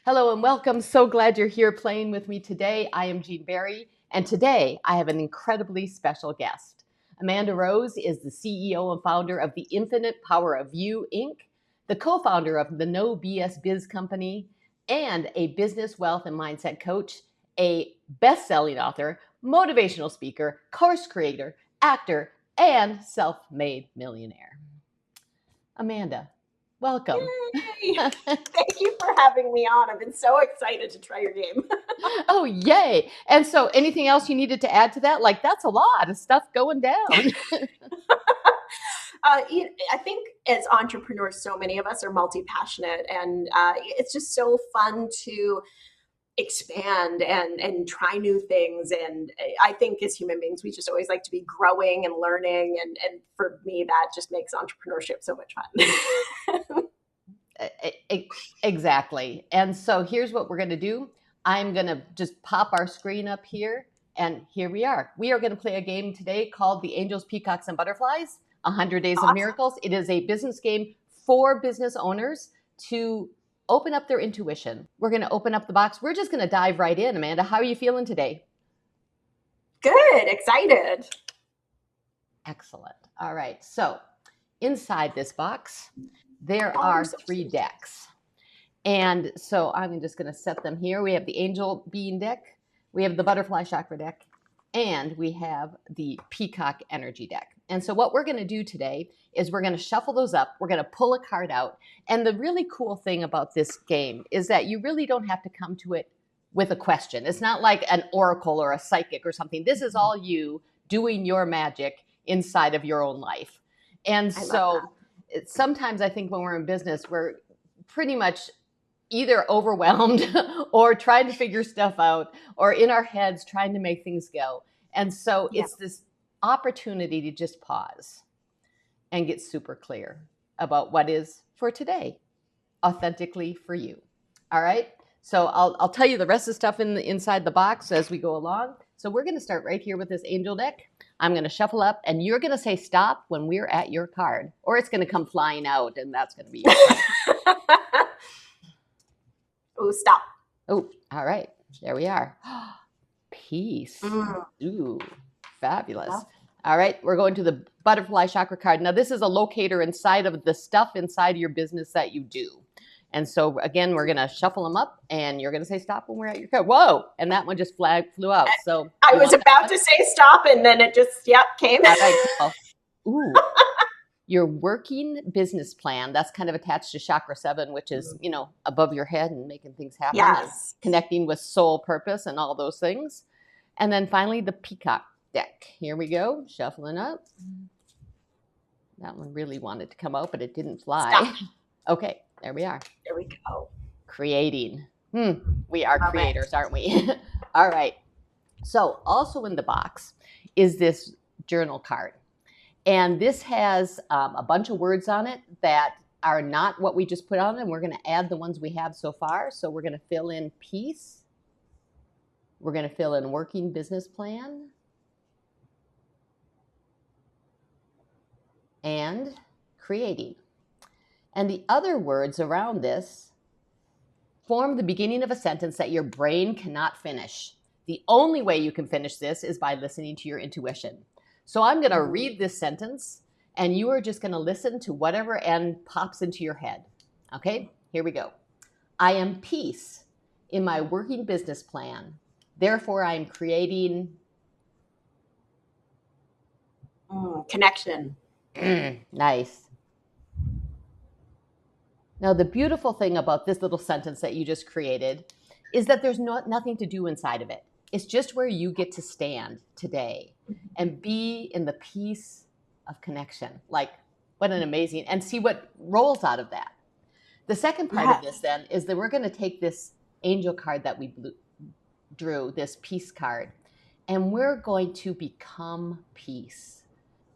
Hello and welcome. So glad you're here playing with me today. I am Jean Berry, and today I have an incredibly special guest. Amanda Rose is the CEO and founder of the Infinite Power of You, Inc., the co-founder of the No BS Biz Company, and a business, wealth, and mindset coach, a best-selling author, motivational speaker, course creator, actor, and self-made millionaire. Amanda, welcome. Yay! Thank you for having me on. I've been so excited to try your game. Oh, yay. And so anything else you needed to add to that? Like, that's a lot of stuff going down. I think as entrepreneurs, so many of us are multi-passionate, and it's just so fun to expand and try new things. And I think as human beings, we just always like to be growing and learning. And for me, that just makes entrepreneurship so much fun. Exactly. And so here's what we're going to do. I'm going to just pop our screen up here. And here we are. We are going to play a game today called the Angels, Peacocks, and Butterflies, 100 Days Awesome. of Miracles. It is a business game for business owners to open up their intuition. We're going to open up the box. We're just going to dive right in. Amanda, how are you feeling today? Good. Excited. Excellent. All right. So inside this box, there are 3 decks. And so I'm just going to set them here. We have the Angel Being deck, we have the Butterfly Chakra deck, and we have the Peacock Energy deck. And so what we're going to do today is we're going to shuffle those up. We're going to pull a card out. And the really cool thing about this game is that you really don't have to come to it with a question. It's not like an oracle or a psychic or something. This is all you doing your magic inside of your own life. And so sometimes I think when we're in business, we're pretty much either overwhelmed or trying to figure stuff out, or in our heads trying to make things go. And so it's this opportunity to just pause and get super clear about what is for today, authentically for you. All right. So I'll tell you the rest of the stuff inside the box as we go along. So we're going to start right here with this angel deck. I'm going to shuffle up, and you're going to say stop when we're at your card, or it's going to come flying out, and that's going to be your card. Oh, stop. Oh, all right. There we are. Peace. Ooh, fabulous. Yeah. All right. We're going to the Butterfly Chakra card. Now, this is a locator inside of the stuff inside of your business that you do. And so, again, we're going to shuffle them up, and you're going to say stop when we're at your card. Whoa. And that one just flew out. So I was about to say stop, and then it just, came. All right. Cool. Ooh. Your working business plan, that's kind of attached to chakra 7, which is, above your head and making things happen. Yes. Connecting with soul purpose and all those things. And then finally, the Peacock deck. Here we go. Shuffling up. That one really wanted to come out, but it didn't fly. Stop. Okay, there we are. There we go. Creating. We are creators, aren't we? All right. So also in the box is this journal card. And this has a bunch of words on it that are not what we just put on, and we're going to add the ones we have so far. So we're going to fill in peace. We're going to fill in working business plan. And creating. And the other words around this form the beginning of a sentence that your brain cannot finish. The only way you can finish this is by listening to your intuition. So I'm going to read this sentence, and you are just going to listen to whatever end pops into your head. Okay, here we go. I am peace in my working business plan. Therefore, I am creating... Connection. Nice. Now, the beautiful thing about this little sentence that you just created is that there's nothing to do inside of it. It's just where you get to stand today and be in the peace of connection. Like, what an amazing, and see what rolls out of that. The second part of this then is that we're going to take this angel card that we drew, this peace card, and we're going to become peace.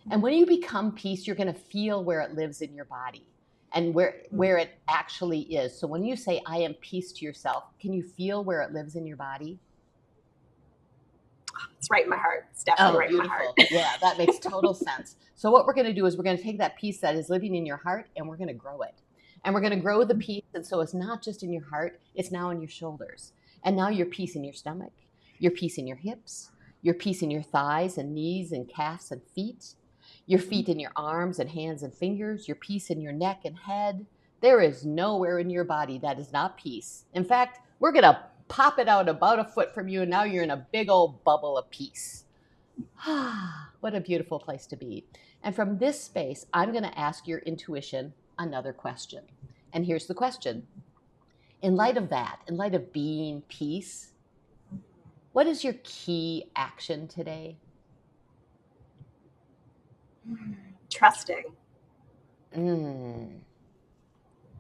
And when you become peace, you're going to feel where it lives in your body and where it actually is. So when you say, I am peace to yourself, can you feel where it lives in your body? It's right in my heart. It's definitely right in my heart. Yeah, that makes total sense. So what we're going to do is we're going to take that peace that is living in your heart, and we're going to grow it. And we're going to grow the peace. And so it's not just in your heart, it's now in your shoulders. And now your peace in your stomach, your peace in your hips, your peace in your thighs and knees and calves and feet, your feet in your arms and hands and fingers, your peace in your neck and head. There is nowhere in your body that is not peace. In fact, we're going to pop it out about a foot from you, and now you're in a big old bubble of peace. What a beautiful place to be. And from this space, I'm going to ask your intuition another question. And here's the question. In light of that, in light of being peace, what is your key action today? Trusting.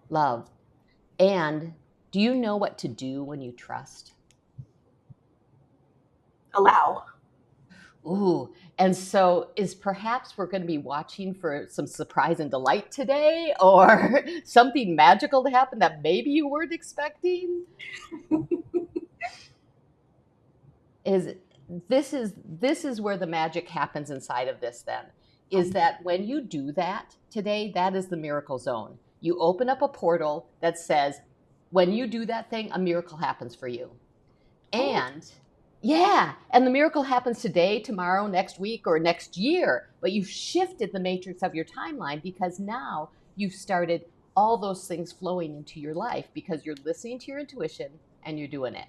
Love. And do you know what to do when you trust? Allow. Ooh, and so is perhaps we're going to be watching for some surprise and delight today, or something magical to happen that maybe you weren't expecting? This is where the magic happens inside of this then, is that when you do that today, that is the miracle zone. You open up a portal that says, when you do that thing, a miracle happens for you. And yeah, and the miracle happens today, tomorrow, next week, or next year. But you've shifted the matrix of your timeline because now you've started all those things flowing into your life because you're listening to your intuition and you're doing it.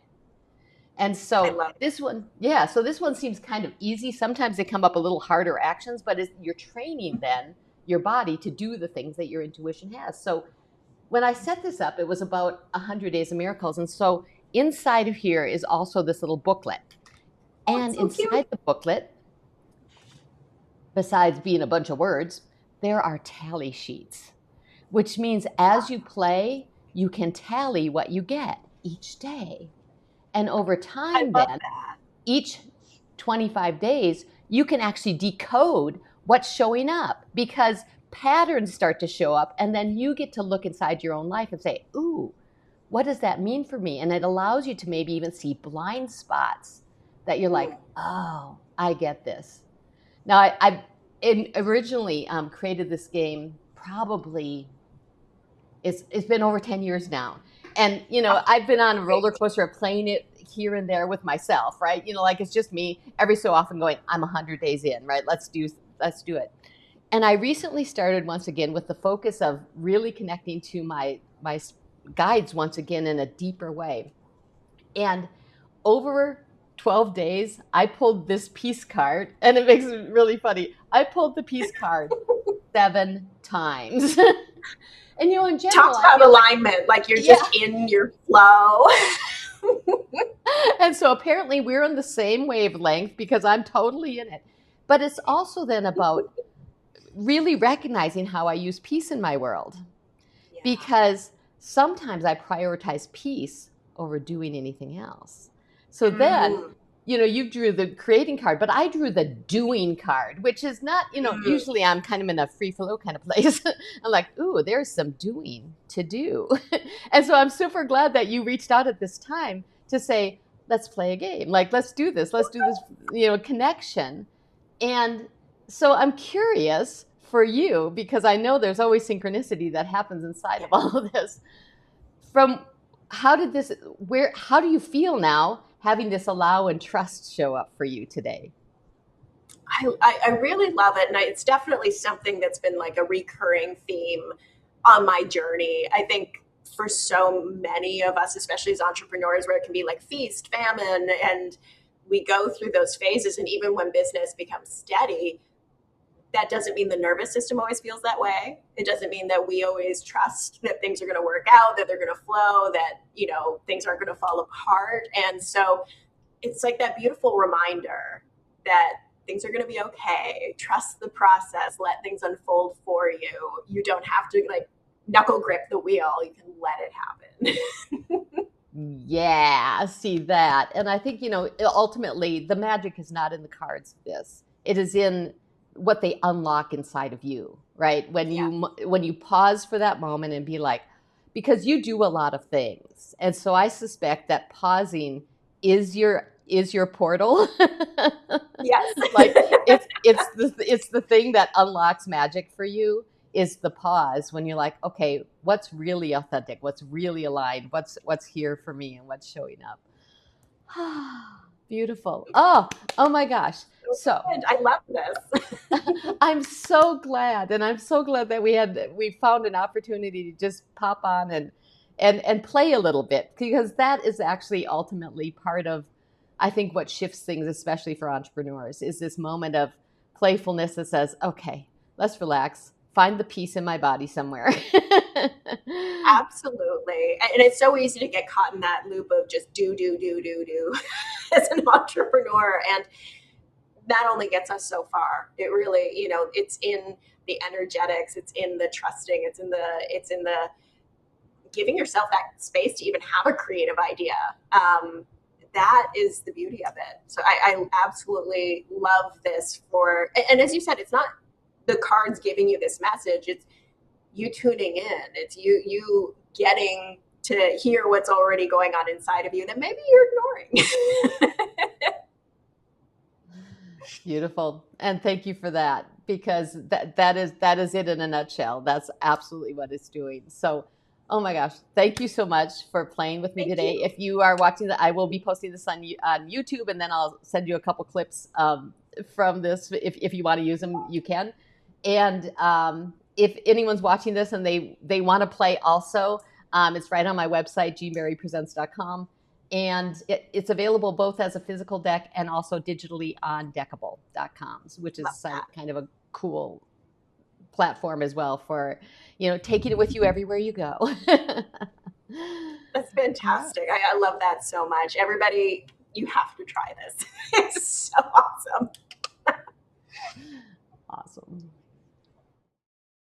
And so this one, so this one seems kind of easy. Sometimes they come up a little harder actions, but you're training then your body to do the things that your intuition has. So when I set this up, it was about 100 Days of Miracles. And so inside of here is also this little booklet. And so inside cute. The booklet, besides being a bunch of words, there are tally sheets, which means as you play, you can tally what you get each day. And over time then, each 25 days, you can actually decode what's showing up because patterns start to show up. And then you get to look inside your own life and say, ooh, what does that mean for me? And it allows you to maybe even see blind spots that you're like, oh, I get this. Now, I originally created this game probably, it's been over 10 years now. And, I've been on a roller coaster of playing it here and there with myself, right? Like it's just me every so often going, I'm 100 days in, right? Let's do it. And I recently started once again with the focus of really connecting to my guides once again in a deeper way. And over 12 days, I pulled this peace card, and it makes it really funny. I pulled the peace card 7 times. And in general, talk about alignment, like you're just in your flow. And so apparently we're on the same wavelength because I'm totally in it. But it's also then about really recognizing how I use peace in my world. Yeah. Because sometimes I prioritize peace over doing anything else. So then, you drew the creating card, but I drew the doing card, which is not, usually I'm kind of in a free flow kind of place. I'm like, ooh, there's some doing to do. And so I'm super glad that you reached out at this time to say, let's play a game. Like, let's do this, connection. And so I'm curious for you, because I know there's always synchronicity that happens inside of all of this. How do you feel now having this allow and trust show up for you today? I really love it. And it's definitely something that's been like a recurring theme on my journey. I think for so many of us, especially as entrepreneurs, where it can be like feast, famine, and we go through those phases. And even when business becomes steady, that doesn't mean the nervous system always feels that way. It doesn't mean that we always trust that things are going to work out, that they're going to flow, that, things aren't going to fall apart. And so it's like that beautiful reminder that things are going to be okay. Trust the process. Let things unfold for you. You don't have to knuckle grip the wheel. You can let it happen. Yeah, see that. And I think, ultimately the magic is not in the cards of this. It is in what they unlock inside of you, right? When you pause for that moment and be like, because you do a lot of things. And so I suspect that pausing is your portal. Yes. Like it's the thing that unlocks magic for you. is the pause when you're like, okay, what's really authentic? What's really aligned? What's here for me and what's showing up? Beautiful. Oh my gosh. So Good. I love this. I'm so glad, and I'm so glad that we found an opportunity to just pop on and play a little bit, because that is actually ultimately part of, I think, what shifts things, especially for entrepreneurs, is this moment of playfulness that says, okay, let's relax, find the peace in my body somewhere. Absolutely. And it's so easy to get caught in that loop of just do as an entrepreneur. And that only gets us so far. It really, it's in the energetics, it's in the trusting, it's in the giving yourself that space to even have a creative idea. That is the beauty of it. So I absolutely love this and as you said, it's not the cards giving you this message, it's you tuning in, it's you getting to hear what's already going on inside of you that maybe you're ignoring. Beautiful. And thank you for that, because that is it in a nutshell. That's absolutely what it's doing. So, oh my gosh, thank you so much for playing with me Thank today. you. If you are watching I will be posting this on YouTube, and then I'll send you a couple clips from this. If you want to use them, you can. And if anyone's watching this and they want to play also, it's right on my website, jeanberrypresents.com. And it's available both as a physical deck and also digitally on deckable.com, which is kind of a cool platform as well for, taking it with you everywhere you go. That's fantastic. I love that so much. Everybody, you have to try this. It's so awesome. Awesome.